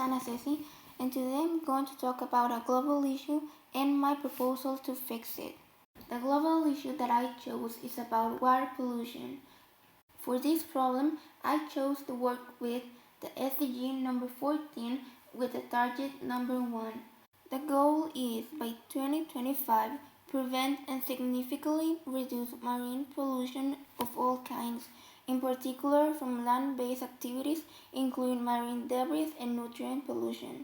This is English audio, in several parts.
Ana Ceci, and today I'm going to talk about a global issue and my proposal to fix it. The global issue that I chose is about water pollution. For this problem, I chose to work with the SDG number 14 with the target number 1. The goal is by 2025 prevent and significantly reduce marine pollution of all kinds, in particular from land-based activities including marine debris and nutrient pollution.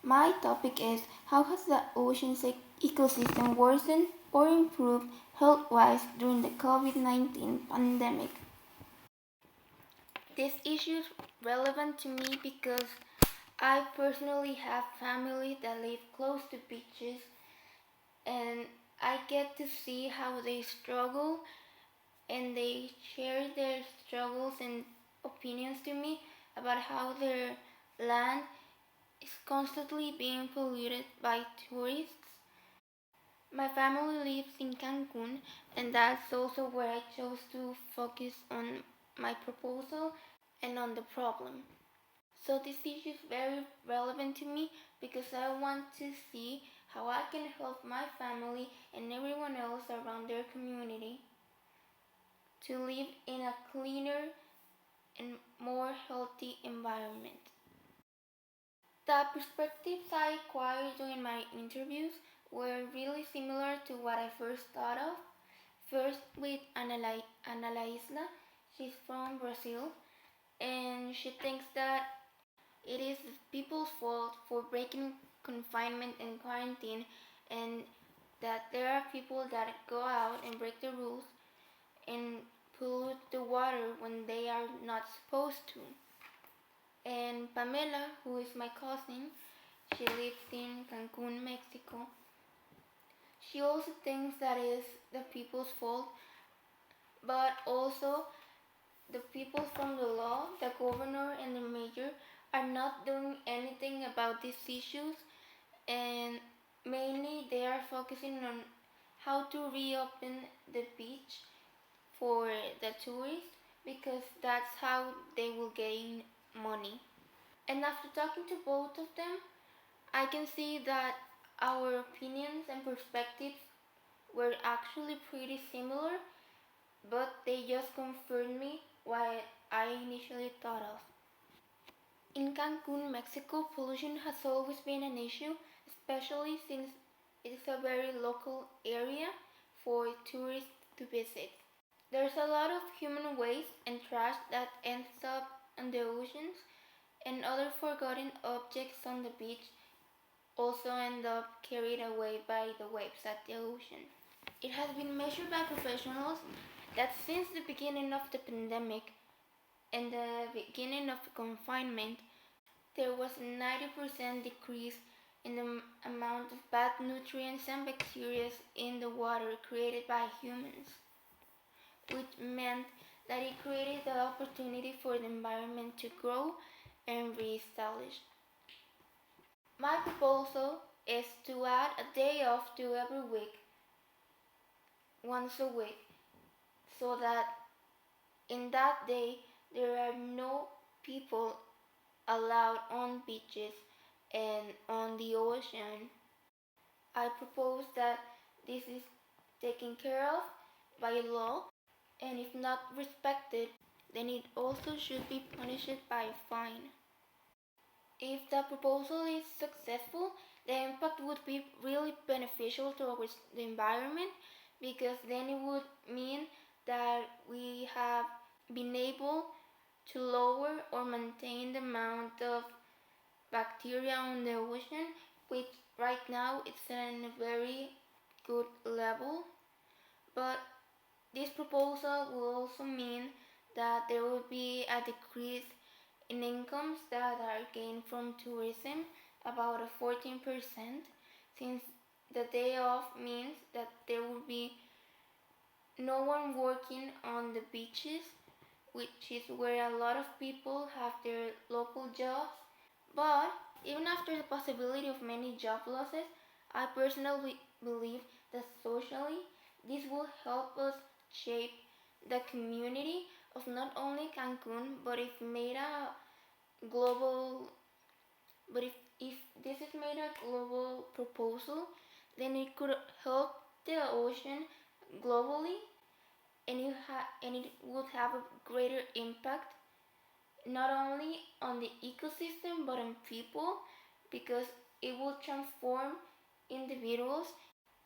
My topic is how has the ocean's ecosystem worsened or improved health-wise during the COVID-19 pandemic? This issue is relevant to me because I personally have family that live close to beaches and I get to see how they struggle and they share their struggles and opinions to me about how their land is constantly being polluted by tourists. My family lives in Cancun, and that's also where I chose to focus on my proposal and on the problem. So this issue is very relevant to me because I want to see how I can help my family and everyone else around their community to live in a cleaner and more healthy environment. The perspectives I acquired during my interviews were really similar to what I first thought of. First with Ana Isla, she's from Brazil, and she thinks that it is people's fault for breaking confinement and quarantine, and that there are people that go out and break the rules and pollute the water when they are not supposed to. And Pamela, who is my cousin, she lives in Cancun, Mexico. She also thinks that it is the people's fault, but also the people from the law, the governor and the mayor are not doing anything about these issues, and mainly they are focusing on how to reopen the beach for the tourists because that's how they will gain money. And after talking to both of them, I can see that our opinions and perspectives were actually pretty similar, but they just confirmed me what I initially thought of. In Cancun, Mexico, pollution has always been an issue, especially since it's a very local area for tourists to visit. There's a lot of human waste and trash that ends up in the oceans, and other forgotten objects on the beach also end up carried away by the waves at the ocean. It has been measured by professionals that since the beginning of the pandemic and the beginning of confinement, there was a 90% decrease in the amount of bad nutrients and bacteria in the water created by humans, which meant that it created the opportunity for the environment to grow and reestablish. My proposal is to add a day off to every week, once a week, so that in that day there are no people allowed on beaches and on the ocean. I propose that this is taken care of by law, and if not respected, then it also should be punished by a fine. If the proposal is successful, the impact would be really beneficial towards the environment because then it would mean that we have been able to lower or maintain the amount of bacteria on the ocean, which right now it's in a very good level. But this proposal will also mean that there will be a decrease in incomes that are gained from tourism, about a 14%, since the day off means that there will be no one working on the beaches, which is where a lot of people have their local jobs. But even after the possibility of many job losses, I personally believe that socially this will help us shape the community of not only Cancun, but it made a global But if this is made a global proposal, then it could help the ocean globally, and it would have a greater impact not only on the ecosystem but on people, because it will transform individuals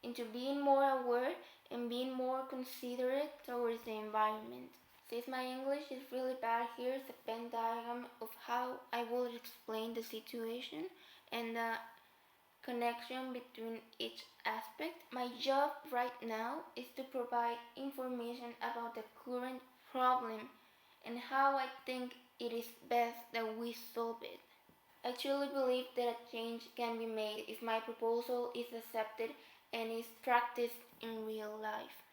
into being more aware and being more considerate towards the environment. Since my English is really bad, here's a Venn diagram of how I will explain the situation and the connection between each aspect. My job right now is to provide information about the current problem and how I think it is best that we solve it. I truly believe that a change can be made if my proposal is accepted and is practiced in real life.